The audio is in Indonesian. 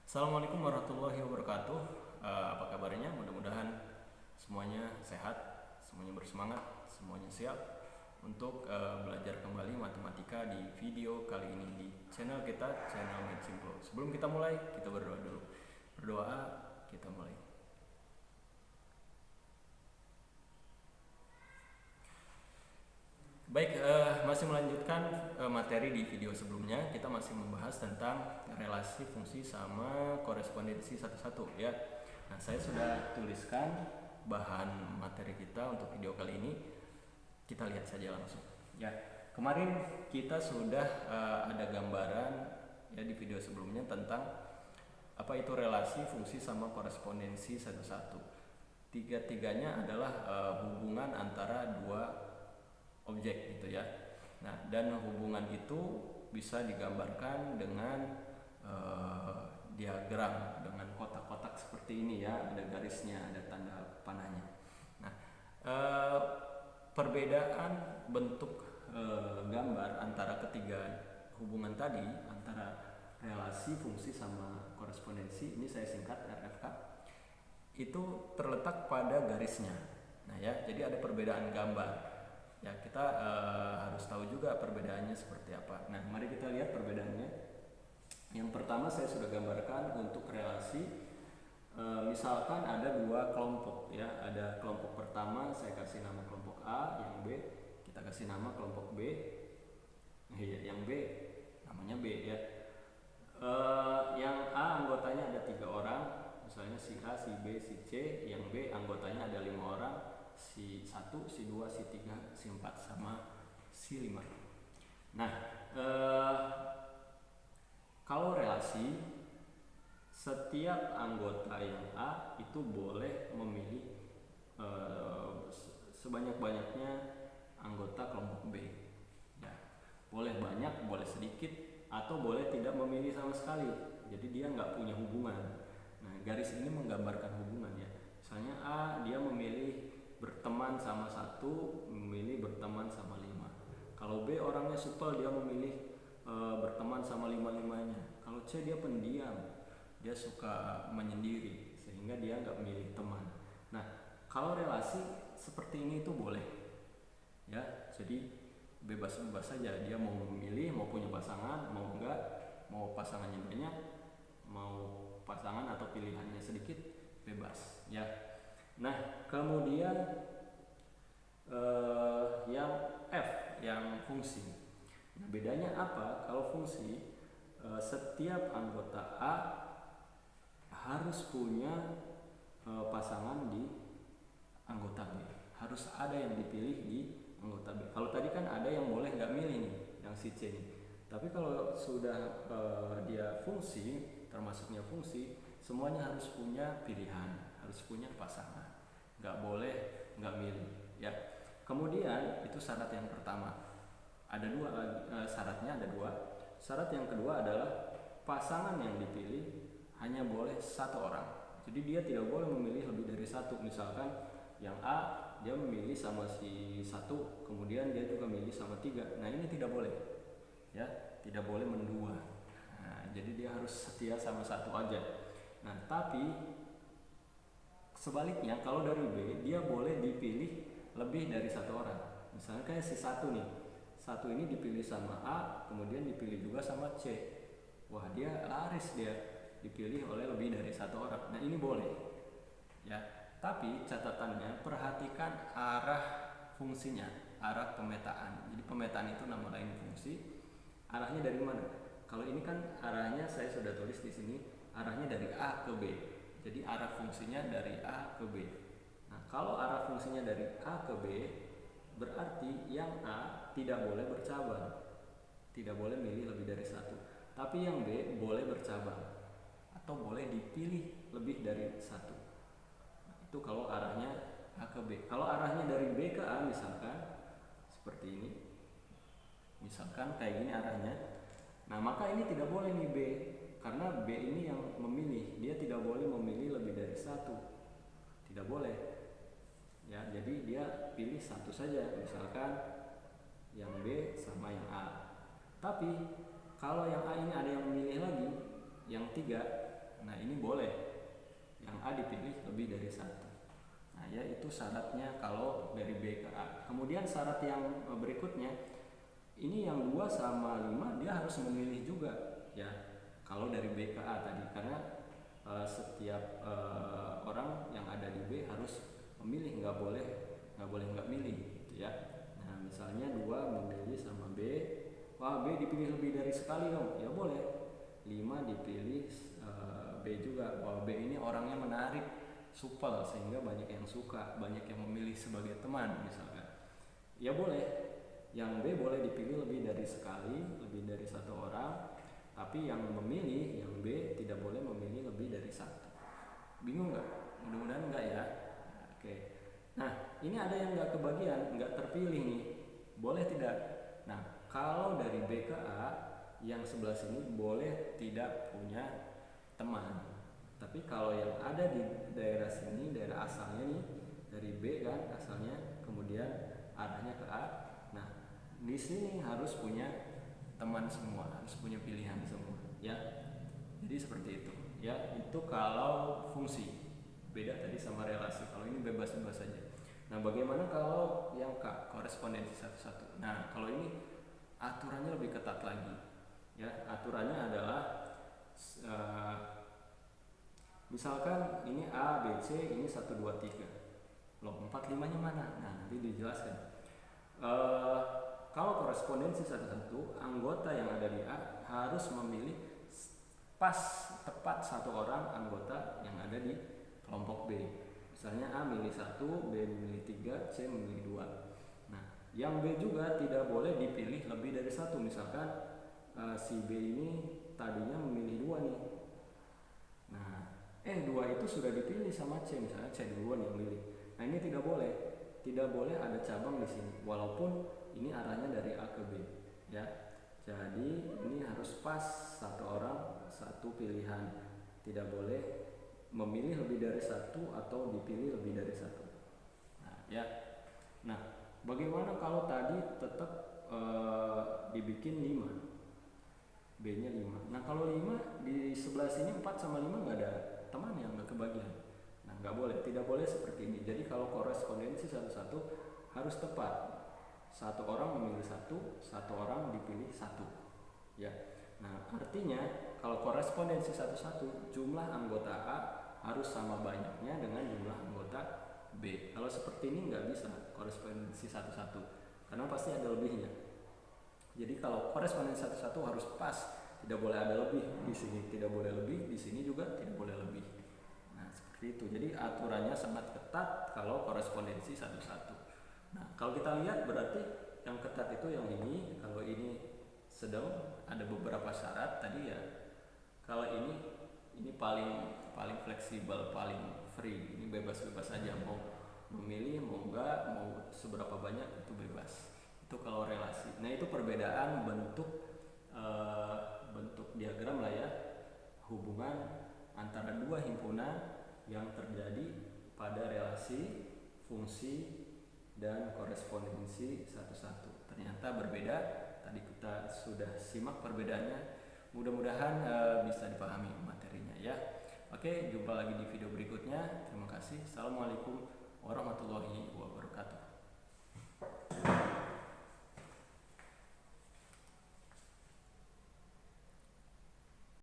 Assalamualaikum warahmatullahi wabarakatuh. Apa kabarnya? Mudah-mudahan semuanya sehat, semuanya bersemangat, semuanya siap untuk belajar kembali matematika di video kali ini di channel kita, channel Math Simple. Sebelum kita mulai, kita berdoa dulu. Berdoa, kita mulai. Baik, masih melanjutkan materi di video sebelumnya. Kita masih membahas tentang relasi fungsi sama korespondensi satu-satu ya. Nah, saya sudah tuliskan bahan materi kita untuk video kali ini. Kita lihat saja langsung ya. Kemarin kita sudah ada gambaran ya di video sebelumnya tentang apa itu relasi fungsi sama korespondensi satu-satu. Tiga-tiganya adalah hubungan antara dua objek gitu ya. Nah, dan hubungan itu bisa digambarkan dengan diagram dengan kotak-kotak seperti ini ya, ada garisnya, ada tanda panahnya. Nah, perbedaan bentuk gambar antara ketiga hubungan tadi, antara relasi fungsi sama korespondensi, ini saya singkat RFK, itu terletak pada garisnya. Nah ya, jadi ada perbedaan gambar. Ya, kita harus tahu juga perbedaannya seperti apa. Nah, mari kita lihat perbedaannya. Yang pertama saya sudah gambarkan untuk relasi. Misalkan ada dua kelompok ya. Ada kelompok pertama saya kasih nama kelompok A, yang B kita kasih nama kelompok B. Yang B namanya B ya. Yang A anggotanya ada 3 orang, misalnya si A, si B, si C. Yang B anggotanya ada 5 orang, si 1, si 2, si 3, si 4, sama si 5. Nah, kalau relasi, setiap anggota yang A itu boleh memilih sebanyak-banyaknya anggota kelompok B ya. Boleh banyak, boleh sedikit, atau boleh tidak memilih sama sekali. Jadi dia nggak punya hubungan. Nah, garis ini menggambarkan hubungan ya. Misalnya A, dia memilih berteman sama 1, memilih berteman sama 5. Kalau B orangnya supel, dia memilih berteman sama 5-5-nya. Kalau C dia pendiam, dia suka menyendiri, sehingga dia nggak memilih teman. Nah, kalau relasi seperti ini itu boleh ya, jadi bebas-bebas saja, dia mau memilih, mau punya pasangan, mau enggak, mau pasangannya banyak, mau pasangan atau pilihannya sedikit, bebas ya. Nah, kemudian yang F, yang fungsi. Nah, bedanya apa? Kalau fungsi, setiap anggota A harus punya pasangan di anggota B. Harus ada yang dipilih di anggota B. Kalau tadi kan ada yang boleh nggak milih nih, yang si C nih. Tapi kalau sudah dia fungsi, termasuknya fungsi, semuanya harus punya pilihan, harus punya pasangan. Nggak boleh nggak milih ya. Kemudian itu syarat yang pertama. Ada dua syaratnya, ada dua. Syarat yang kedua adalah pasangan yang dipilih hanya boleh 1 orang. Jadi dia tidak boleh memilih lebih dari 1. Misalkan yang A dia memilih sama si 1, kemudian dia juga memilih sama 3. Nah, ini tidak boleh ya, tidak boleh mendua. Nah, jadi dia harus setia sama 1 aja. Nah, tapi sebaliknya kalau dari B, dia boleh dipilih lebih dari 1 orang. Misalnya kayak si 1 nih, 1 ini dipilih sama A, kemudian dipilih juga sama C. Wah, dia laris, dia dipilih oleh lebih dari 1 orang. Nah, ini boleh ya. Tapi catatannya, perhatikan arah fungsinya, arah pemetaan. Jadi pemetaan itu nama lain fungsi. Arahnya dari mana? Kalau ini kan arahnya saya sudah tulis di sini, arahnya dari A ke B. Jadi arah fungsinya dari A ke B. Nah, kalau arah fungsinya dari A ke B, berarti yang A tidak boleh bercabang, tidak boleh milih lebih dari 1. Tapi yang B boleh bercabang atau boleh dipilih lebih dari 1. Nah, itu kalau arahnya A ke B. Kalau arahnya dari B ke A misalkan seperti ini, misalkan kayak gini arahnya, nah maka ini tidak boleh nih B, karena B ini yang memilih, dia tidak boleh memilih lebih dari 1, tidak boleh ya. Jadi dia pilih 1 saja, misalkan yang B sama yang A. Tapi kalau yang A ini ada yang memilih lagi, yang 3, Nah ini boleh yang A dipilih lebih dari satu. Nah ya itu syaratnya kalau dari B ke A. Kemudian syarat yang berikutnya, ini yang 2 sama 5 dia harus memilih juga ya. Kalau dari B ke A tadi, karena setiap orang yang ada di B harus memilih, nggak boleh nggak milih gitu ya. Nah misalnya 2 memilih sama B, wah B dipilih lebih dari sekali dong, ya boleh. 5 dipilih B juga, wah B ini orangnya menarik, supel, sehingga banyak yang suka, banyak yang memilih sebagai teman misalkan, ya boleh. Yang B boleh dipilih lebih dari sekali, lebih dari satu orang, tapi yang memilih, yang B tidak boleh memilih lebih dari satu. Bingung nggak? Mudah-mudahan nggak ya. Oke. Nah ini ada yang nggak kebagian, nggak terpilih nih, boleh tidak? Nah kalau dari B ke A, yang sebelah sini boleh tidak punya teman. Tapi kalau yang ada di daerah sini, daerah asalnya nih, dari B kan asalnya, kemudian arahnya ke A, nah di sini harus punya teman semua, harus punya pilihan semua ya. Jadi seperti itu ya. Itu kalau fungsi, beda tadi sama relasi. Kalau ini bebas-bebas saja. Nah bagaimana kalau yang K, korespondensi satu-satu? Nah kalau ini aturannya lebih ketat lagi ya. Aturannya adalah misalkan ini A, B, C, ini 1, 2, 3. Loh 4, 5 nya mana? Nah nanti dijelaskan. Kalau korespondensi satu-satu, anggota yang ada di A harus memilih pas tepat satu orang anggota yang ada di kelompok B. Misalnya A milih 1, B memilih 3, C memilih 2. Nah yang B juga tidak boleh dipilih lebih dari satu. Misalkan si B ini tadinya memilih 2 nih. Nah 2 itu sudah dipilih sama C, misalnya C duluan yang milih. Nah ini tidak boleh. Tidak boleh ada cabang di sini, walaupun ini arahnya dari A ke B ya. Jadi ini harus pas satu orang satu pilihan, tidak boleh memilih lebih dari satu atau dipilih lebih dari satu. Nah ya. Nah bagaimana kalau tadi tetap dibikin 5, B nya 5. Nah kalau 5 di sebelah sini 4 sama 5 nggak ada teman yang nggak kebagian. Nah nggak boleh, tidak boleh seperti ini. Jadi kalau korespondensi satu-satu harus tepat, satu orang memilih satu orang dipilih satu ya. Nah artinya kalau korespondensi satu-satu, jumlah anggota A harus sama banyaknya dengan jumlah anggota B. Kalau seperti ini nggak bisa korespondensi satu-satu, karena pasti ada lebihnya. Jadi kalau korespondensi satu-satu harus pas, tidak boleh ada lebih di sini, tidak boleh lebih di sini juga tidak boleh lebih. Nah seperti itu. Jadi aturannya sangat ketat kalau korespondensi satu-satu. Nah kalau kita lihat berarti yang ketat itu yang ini. Kalau ini sedang ada beberapa syarat tadi ya. Kalau ini paling fleksibel, paling free. Ini bebas-bebas saja, mau memilih, mau enggak, mau seberapa banyak itu bebas. Itu kalau relasi. Nah itu perbedaan bentuk diagram lah ya, hubungan antara dua himpunan yang terjadi pada relasi, fungsi, dan korespondensi satu-satu. Ternyata berbeda. Tadi kita sudah simak perbedaannya. Mudah-mudahan bisa dipahami materinya ya. Oke, jumpa lagi di video berikutnya. Terima kasih. Assalamualaikum warahmatullahi wabarakatuh.